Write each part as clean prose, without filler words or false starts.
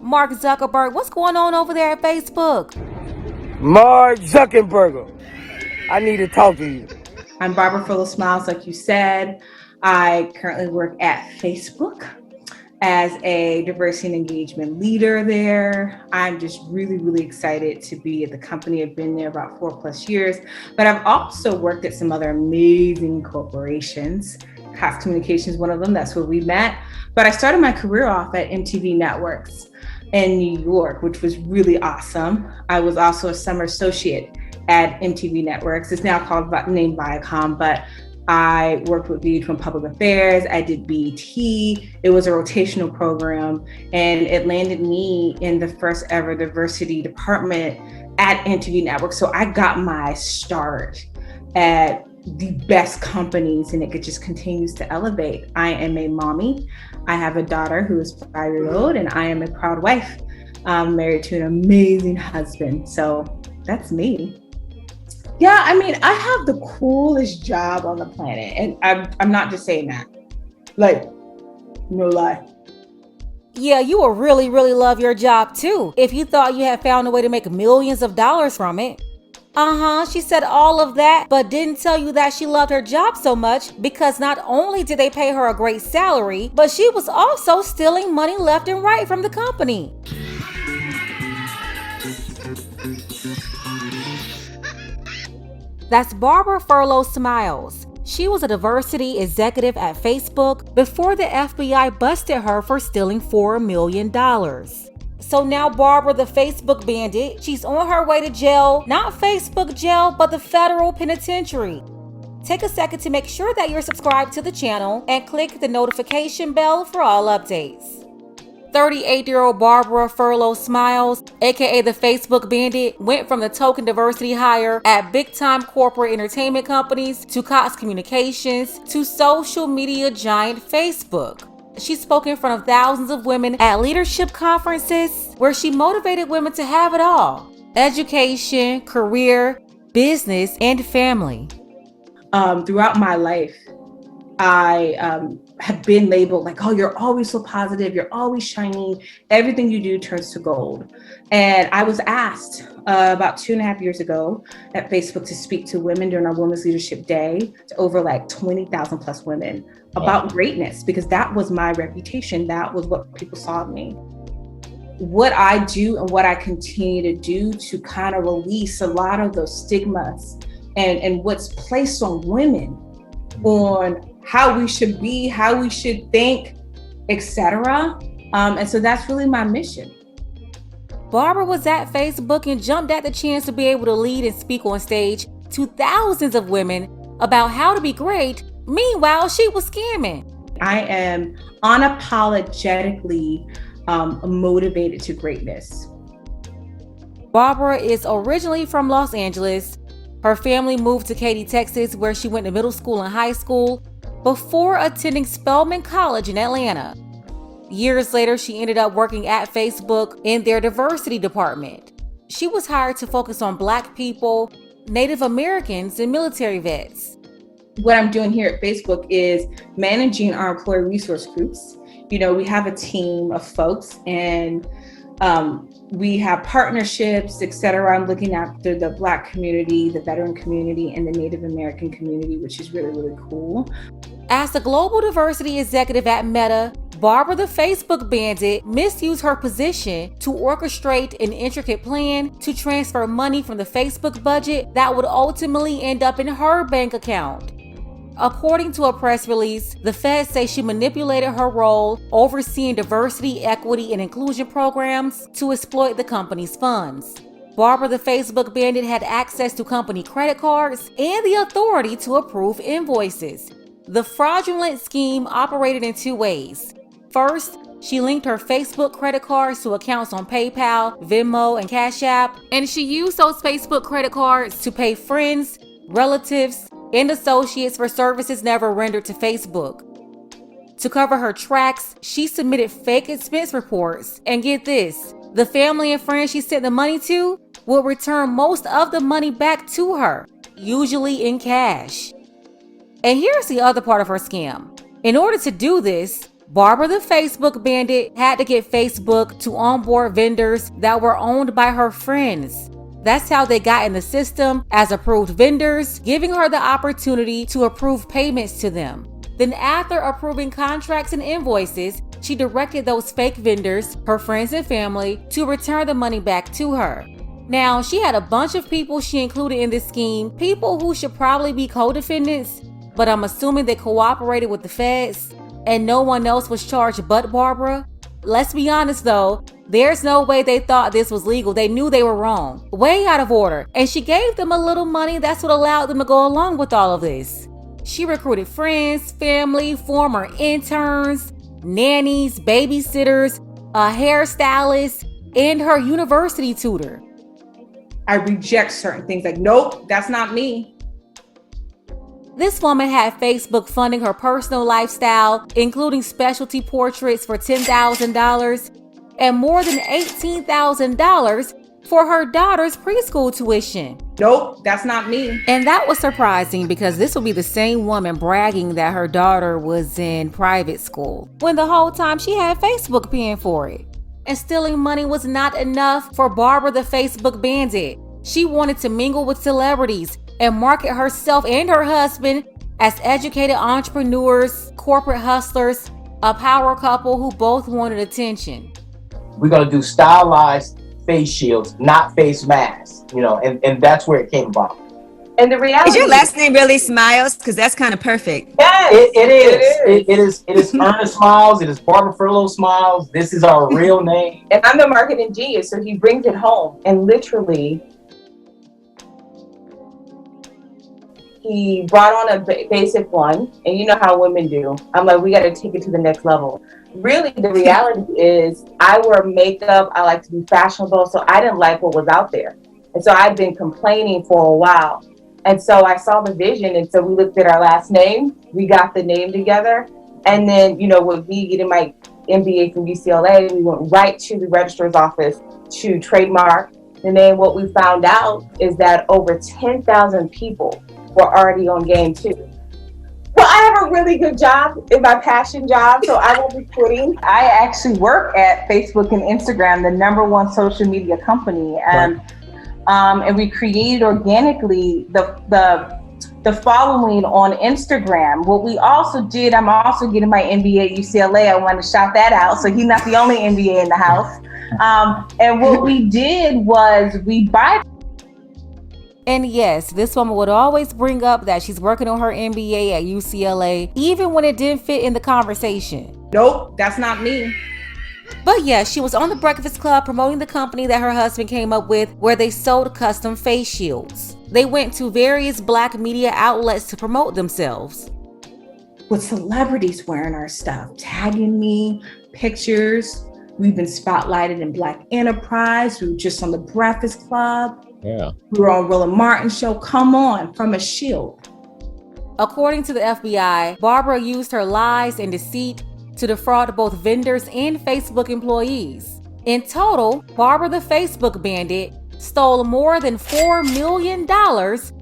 Mark Zuckerberg, what's going on over there at Facebook? Mark Zuckerberg, I need to talk to you. I'm Barbara Full of Smiles, like you said. I currently work at Facebook as a diversity and engagement leader there. I'm just really excited to be at the company. I've been there about 4+ years, but I've also worked at some other amazing corporations. Cox Communications, one of them, that's where we met. But I started my career off at MTV Networks in New York, which was really awesome. I was also a summer associate at MTV Networks. It's now named Viacom, but I worked with VH1 Public Affairs. I did BET. It was a rotational program, and it landed me in the first ever diversity department at MTV Network. So I got my start at the best companies, and it just continues to elevate. I am a mommy. I have a daughter who is 5 years old, and I am a proud wife. I'm married to an amazing husband. So that's me. Yeah, I mean, I have the coolest job on the planet, and I'm not just saying that. Like, no lie. Yeah, you will really love your job too if you thought you had found a way to make millions of dollars from it. She said all of that, but didn't tell you that she loved her job so much because not only did they pay her a great salary, but she was also stealing money left and right from the company. That's Barbara Furlow Smiles. She was a diversity executive at Facebook before the FBI busted her for stealing $4 million. So now Barbara, the Facebook bandit, she's on her way to jail, not Facebook jail, but the federal penitentiary. Take a second to make sure that you're subscribed to the channel and click the notification bell for all updates. 38-year-old Barbara Furlow Smiles, aka the Facebook Bandit, went from the token diversity hire at big-time corporate entertainment companies to Cox Communications to social media giant Facebook. She spoke in front of thousands of women at leadership conferences where she motivated women to have it all: education, career, business, and family. Throughout my life, I have been labeled like, oh, you're always so positive, you're always shining, everything you do turns to gold. And I was asked about 2.5 years ago at Facebook to speak to women during our Women's Leadership Day, to over like 20,000 plus women, about greatness, because that was my reputation. That was what people saw of me. What I do and what I continue to do to kind of release a lot of those stigmas and what's placed on women, on how we should be, how we should think, etc. And so that's really my mission. Barbara was at Facebook and jumped at the chance to be able to lead and speak on stage to thousands of women about how to be great. Meanwhile, she was scamming. I am unapologetically motivated to greatness. Barbara is originally from Los Angeles. Her family moved to Katy, Texas, where she went to middle school and high school before attending Spelman College in Atlanta. Years later, she ended up working at Facebook in their diversity department. She was hired to focus on Black people, Native Americans, and military vets. What I'm doing here at Facebook is managing our employee resource groups. You know, we have a team of folks, and we have partnerships, etc. I'm looking after the Black community, the veteran community, and the Native American community, which is really cool. As the global diversity executive at Meta, Barbara the Facebook Bandit misused her position to orchestrate an intricate plan to transfer money from the Facebook budget that would ultimately end up in her bank account. According to a press release, the feds say she manipulated her role overseeing diversity, equity, and inclusion programs to exploit the company's funds. Barbara the Facebook Bandit had access to company credit cards and the authority to approve invoices. The fraudulent scheme operated in 2 ways. First, she linked her Facebook credit cards to accounts on PayPal, Venmo, and Cash App, and she used those Facebook credit cards to pay friends, relatives, and associates for services never rendered to Facebook. To cover her tracks, she submitted fake expense reports, and get this, the family and friends she sent the money to would return most of the money back to her, usually in cash. And here's the other part of her scam. In order to do this, Barbara the Facebook Bandit had to get Facebook to onboard vendors that were owned by her friends. That's how they got in the system as approved vendors, giving her the opportunity to approve payments to them. Then after approving contracts and invoices, she directed those fake vendors, her friends and family, to return the money back to her. Now, she had a bunch of people she included in this scheme, people who should probably be co-defendants, but I'm assuming they cooperated with the feds and no one else was charged but Barbara. Let's be honest though, there's no way they thought this was legal. They knew they were wrong, way out of order, and she gave them a little money. That's what allowed them to go along with all of this. She recruited friends, family, former interns, nannies, babysitters, a hairstylist, and her university tutor. I reject certain things like, nope, that's not me. This woman had Facebook funding her personal lifestyle, including specialty portraits for $10,000 and more than $18,000 for her daughter's preschool tuition. Nope, that's not me. And that was surprising because this would be the same woman bragging that her daughter was in private school, when the whole time she had Facebook paying for it. And stealing money was not enough for Barbara the Facebook Bandit. She wanted to mingle with celebrities and market herself and her husband as educated entrepreneurs, corporate hustlers, a power couple who both wanted attention. We're going to do stylized face shields, not face masks, and that's where it came about. And the reality is your last name really Smiles? Because that's kind of perfect. Yes, it is Ernest Smiles. It is Barbara Furlow Smiles. This is our real name. And I'm the marketing genius, so he brings it home. And literally, he brought on a basic one. And you know how women do. I'm like, we got to take it to the next level. Really, the reality is I wear makeup. I like to be fashionable. So I didn't like what was out there. And so I've been complaining for a while. And so I saw the vision, and so we looked at our last name, we got the name together, and then, with me getting my MBA from UCLA, we went right to the registrar's office to trademark. And then what we found out is that over 10,000 people were already on game 2. Well, I have a really good job in my passion job, so I won't be quitting. I actually work at Facebook and Instagram, the #1 social media company. And we created organically the following on Instagram. What we also did, I'm also getting my MBA at UCLA. I want to shout that out. So he's not the only MBA in the house. And what we did was we buy. And yes, this woman would always bring up that she's working on her MBA at UCLA, even when it didn't fit in the conversation. Nope, that's not me. But yeah, she was on the Breakfast Club promoting the company that her husband came up with, where they sold custom face shields. They went to various black media outlets to promote themselves. With celebrities wearing our stuff, tagging me, pictures. We've been spotlighted in Black Enterprise. We were just on the Breakfast Club. Yeah. We were on Will and Martin show. Come on, from a shield. According to the FBI, Barbara used her lies and deceit to defraud both vendors and Facebook employees. In total, Barbara the Facebook Bandit stole more than $4 million,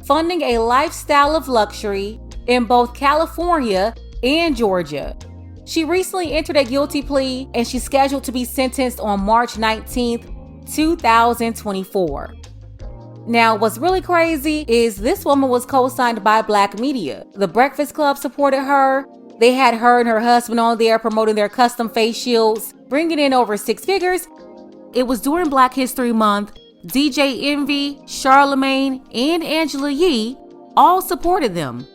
funding a lifestyle of luxury in both California and Georgia. She recently entered a guilty plea, and she's scheduled to be sentenced on March 19th, 2024. Now, what's really crazy is this woman was co-signed by Black media. The Breakfast Club supported her. They had her and her husband on there promoting their custom face shields, bringing in over 6 figures. It was during Black History Month. DJ Envy, Charlemagne, and Angela Yee all supported them.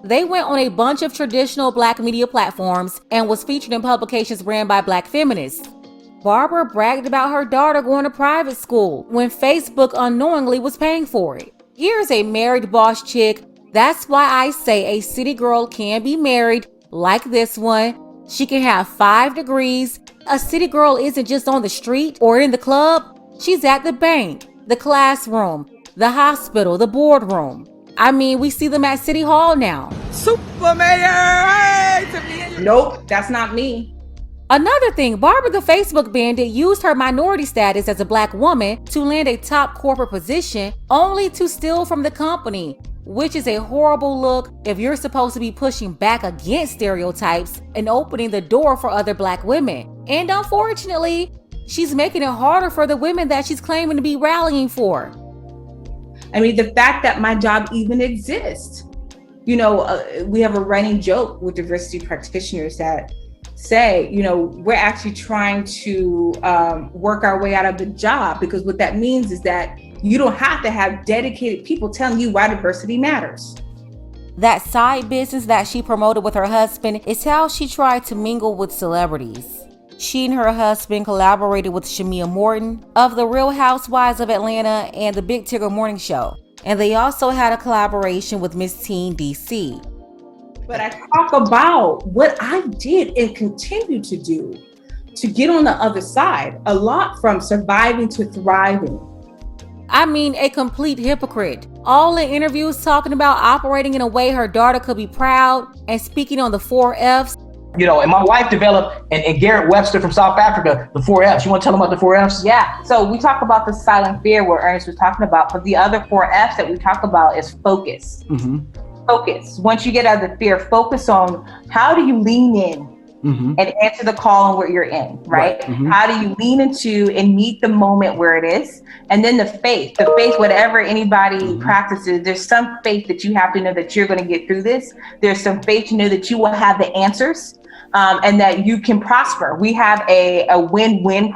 They went on a bunch of traditional Black media platforms and was featured in publications ran by Black feminists. Barbara bragged about her daughter going to private school when Facebook unknowingly was paying for it. Here's a married boss chick. That's why I say a city girl can be married like this one. She can have 5 degrees. A city girl isn't just on the street or in the club. She's at the bank, the classroom, the hospital, the boardroom. I mean, we see them at City Hall now. Super Mayor! Nope, that's not me. Another thing, Barbara the Facebook Bandit used her minority status as a Black woman to land a top corporate position only to steal from the company. which is a horrible look if you're supposed to be pushing back against stereotypes and opening the door for other Black women. And unfortunately, she's making it harder for the women that she's claiming to be rallying for. I mean, the fact that my job even exists. We have a running joke with diversity practitioners that say, we're actually trying to work our way out of the job, because what that means is that you don't have to have dedicated people telling you why diversity matters. That side business that she promoted with her husband is how she tried to mingle with celebrities. She and her husband collaborated with Shamia Morton of The Real Housewives of Atlanta and The Big Tigger Morning Show. And they also had a collaboration with Miss Teen DC. But I talk about what I did and continue to do to get on the other side, a lot from surviving to thriving. I mean, a complete hypocrite. All in interviews talking about operating in a way her daughter could be proud and speaking on the 4 F's. And my wife developed, and Garrett Webster from South Africa, the 4 F's. You want to tell them about the 4 F's? Yeah. So we talk about the silent fear where Ernest was talking about, but the other 4 F's that we talk about is focus. Mm-hmm. Focus. Once you get out of the fear, focus on how do you lean in and answer the call on what you're in, right? Mm-hmm. How do you lean into and meet the moment where it is? And then the faith, whatever anybody practices, there's some faith that you have to know that you're going to get through this. There's some faith to know that you will have the answers. And that you can prosper. We have a win-win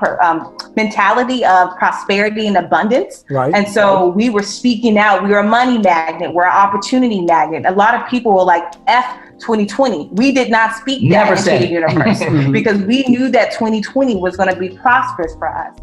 mentality of prosperity and abundance. Right. And so we were speaking out. We were a money magnet. We're an opportunity magnet. A lot of people were like, F 2020. We did not speak that into the universe because we knew that 2020 was going to be prosperous for us.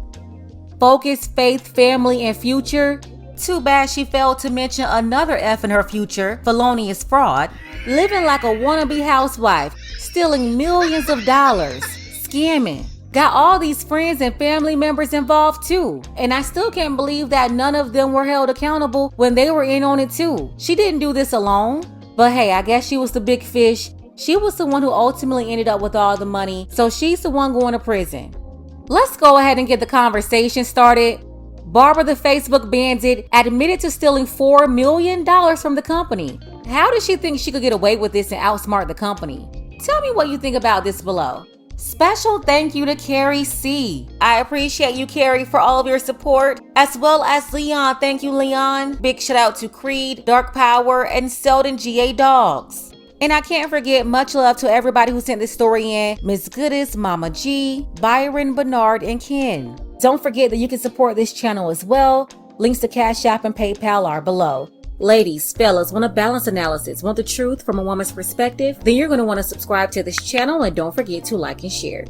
Focus, faith, family, and future. Too bad she failed to mention another F in her future, felonious fraud. Living like a wannabe housewife, stealing millions of dollars, scamming. Got all these friends and family members involved too. And I still can't believe that none of them were held accountable when they were in on it too. She didn't do this alone. But hey, I guess she was the big fish. She was the one who ultimately ended up with all the money, so she's the one going to prison. Let's go ahead and get the conversation started. Barbara the Facebook bandit admitted to stealing $4 million from the company. How did she think she could get away with this and outsmart the company? Tell me what you think about this below. Special thank you to Carrie C. I appreciate you, Carrie, for all of your support, as well as Leon. Thank you, Leon. Big shout out to Creed, Dark Power, and Selden GA Dogs. And I can't forget much love to everybody who sent this story in: Miss Goodis, Mama G, Byron, Bernard, and Ken. Don't forget that you can support this channel as well. Links to Cash App and PayPal are below. Ladies, fellas, want a balanced analysis, want the truth from a woman's perspective? Then you're going to want to subscribe to this channel, and don't forget to like and share.